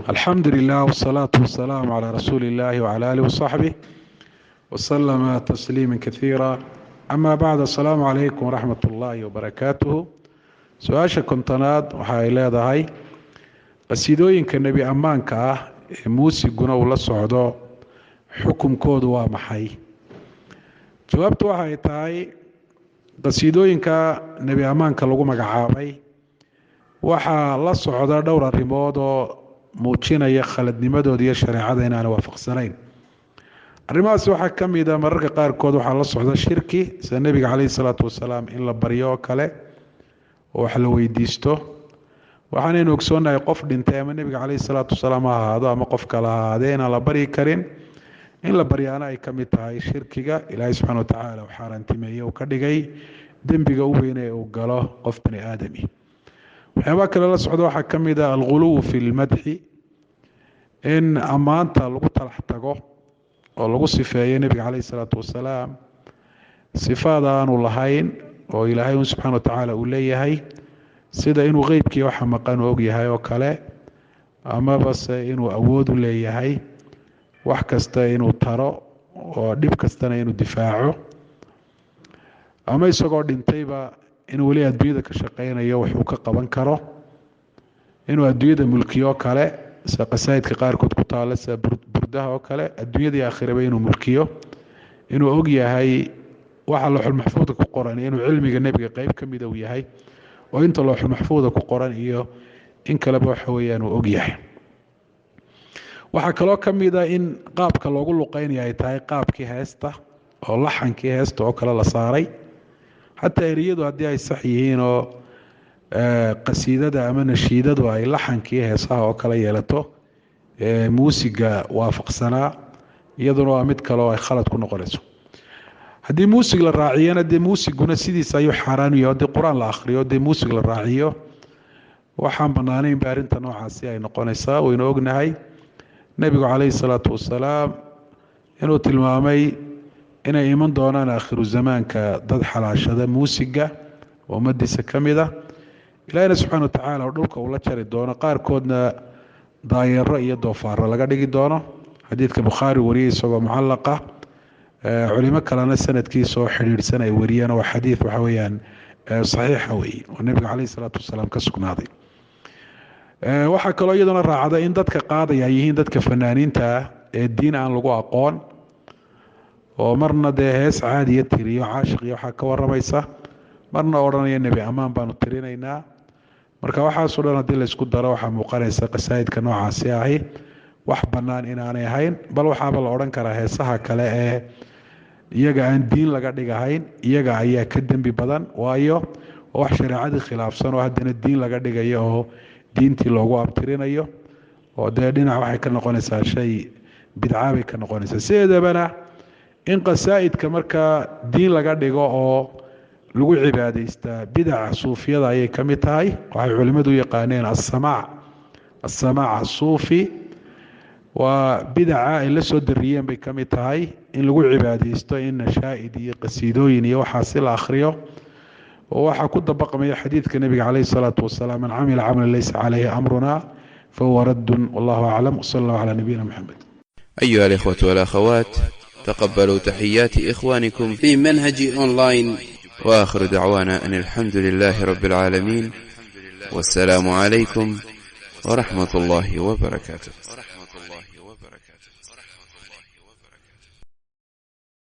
الحمد لله والصلاة والسلام على رسول الله وعلى آله وصحبه وسلم تسليما كثيرا. أما بعد، السلام عليكم ورحمة الله وبركاته. su-aasha kontonaad waxa ay leedahay qasiidooyinka nebi ammaanka ah ee muusiguna uu la socdo xukunkoodu waa maxay? jawaabtu waxa ay tahay qasiidooyinka nebi ammaanka lagu magacaabay waxaa la socda dhowr arrimood oo muujinaya khaladnimadooda iyo shareecada inaana waafaqsanayn. arrimahaasi waxaa ka mid a mararka qaarkood waxaa la socda shirki, sida nebiga caleyhi salaatu wasalaam in la baryo oo kale oo wax la weydiisto. waxaanaynu ogsoonnahay qof dhintay ama nebiga caleyhi salaatu wasalaam ha ahaado ama qof kale ha ahaadee inaan la baryi karin. in la baryaana ay ka mid tahay shirkiga ilaahay subxaana wa tacaala uu xaaraantimeeye uu ka dhigay dembiga u weyne ee uu galo qof bani aadami. waxyaabaha kale la socda waxaa ka mid ah alghuluw fi lmadxi, in ammaanta lagu talax tago oo lagu sifeeyo nebiga caleyhi salaatu wasalaam sifaad aanu lahayn oo ilaahay un subxana wa tacaala uu leeyahay, sida inuu qeybkii waxa maqan u ogyahay oo kale, amabase inuu awood u leeyahay wax kasta inuu taro oo dhib kastana inuu difaaco, ama isagoo dhintayba inuu weli adduunyada ka shaqaynayo wax uu ka qaban karo, inuu adduunyada mulkiyo kale sida qasaa'idka qaarkood ku taala sida burdaha oo kale, adduunyada iyo aakhiraba inuu mulkiyo, inuu og yahay waxa looxul maxfuuda ku qoran, inuu cilmiga nebiga qeyb ka mida uu yahay oo inta looxul maxfuuda ku qoran iyo in kaleba waxa weeyaan uu og yahay. waxaa kaloo ka mid a in qaabka loogu luqeynaya ay tahay qaabkii heesta oo laxankii heesta oo kale la saaray, xataa eriyadu haddii ay sax yihiin oo qasiidada ama nashiidadu ay laxankii heesaha oo kale yeelato muusiga waafaqsanaa, iyaduna waa mid kale oo ay khalad ku noqonayso. haddii muusig la raaciyana dee muusiguna sidiisa ayuu xaaraan u yahay. haddii qur-aan la akhriyo dee muusig la raaciyo waxaan bannaanayn ba arrinta noocaasi ay noqonaysaa. waynu ognahay nebigu caleyhi salaatu wasalaam inuu tilmaamay inay iman doonaan aakhiru zamaanka dad xalaashada muusiga oo ummadiisa ka mid a, ilaahina subxana wa tacaala oo dhulka uu la jari doono, qaarkoodna daayaro iyo doofaaro laga dhigi doono. xadiidka bukhaari wariyey isagoo mucallaqa, culimo kalena sanadkiisa oo xidhiidhsan ay wariyeen, waa xadiid waxa weeyaan saxiixa weeye oo nebiga caleyhi salaatu wasalaam ka sugnaaday. waxaa kaloo iyaduna raacda in dadka qaadaya ay yihiin dadka fanaaniinta ah ee diin aan lagu aqoon, oo marna dee hees caadiya tiriyo caashiq iyo waxaa ka waramaysa, marna odhanaya nebi ammaan baanu tirinaynaa. marka waxaasoo dhan haddii laysku daro waxaa muuqanaysa qasaa'idka noocaasi ahi wax bannaan inaanay ahayn, bal waxaaba la odhan karaa heesaha kale ee iyaga aan diin laga dhigahayn iyaga ayaa ka dembi badan, waayo wax shareecadii khilaafsan oo haddana diin laga dhigayo oo diintii loogu abtirinayo, oo dee dhinac waxay ka noqonaysaa shay bidca bay ka noqonaysaa. sideedabana in qasaa'idka markaa diin laga dhigo oo lagu cibaadaystaa bidaca suufiyada ayay ka mid tahay. waxay culimmadu u yaqaaneen assamaac asuufi, waa bidaca ay la soo dariyeen bay ka mid tahay in lagu cibaadaysto in nashaa'id iyo qasiidooyin iyo waxaasi la akhriyo. waxaa ku dabaqmaya xadiidka nebiga caleyhi salaatu wasalaam man camila camalan laysa caleyhi amruna fahuwa raddun, wallahu aclam. wsala allahu calaa nabiyina maxamed. أيها الإخوة والأخوات، تقبلوا تحيات إخوانكم في منهج أونلاين، وآخر دعوانا أن الحمد لله رب العالمين، والسلام عليكم ورحمة الله وبركاته.